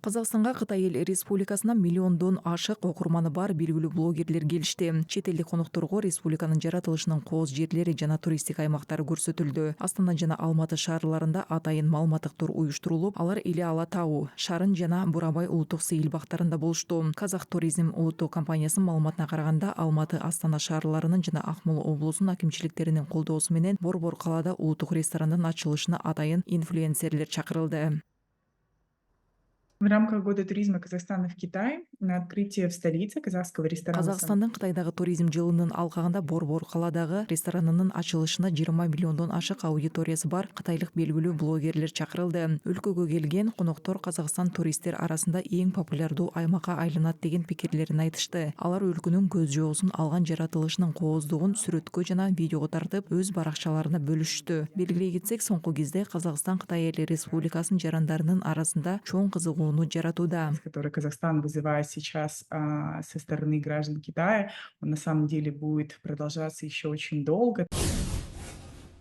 Казакстанга Кытай Эл Республикасынан миллиондон ашык окурманы бар белгилүү блогерлер келишти. Чет элдик конокторго республиканын жаратылышынын кооз жерлери жана туристтик аймактары көрсөтүлдү. Астана жана Алматы шаарларында атайын маалыматтык тур уюштурулуп, алар Иле Ала тау, Шарын жана Бурабай улуттук сейил бактарында болушту. Казак туризм улуттук компаниясынын маалыматына караганда, Алматы, Астана шаарларынын жана Акмола облусунун акимчиликтеринин колдоосу менен Борбор калаада улуттук ресторандын ачылышына атайын инфлюенсерлер чакырылды. В рамках Года туризма Казахстана в Китае на открытие в столице казахского ресторана Казакстандын Кытайдагы туризм жылынын алкагында Борбор каладагы ресторанынын ачылышына 20 миллиондон ашык аудиториясы бар кытайлык белгилүү блогерлер чакырылды. Өлкөгө келген коноктор Казакстан туристтер арасында эң популярдуу аймакка айланат деген пикирлерин айтышты. Алар өлкөнүн көз жоосун алган жаратылышынын кооздугун сүрөткө жана видеого тартып, өз баракчаларына бөлүштү. Белгилей кетсек, соңку кезде Казакстан Кытай Эл Республикасынын жарандарынын арасында чоң кызыгууну жаратууда. который Казахстан вызывает сейчас со стороны граждан Китая, он на самом деле будет продолжаться еще очень долго.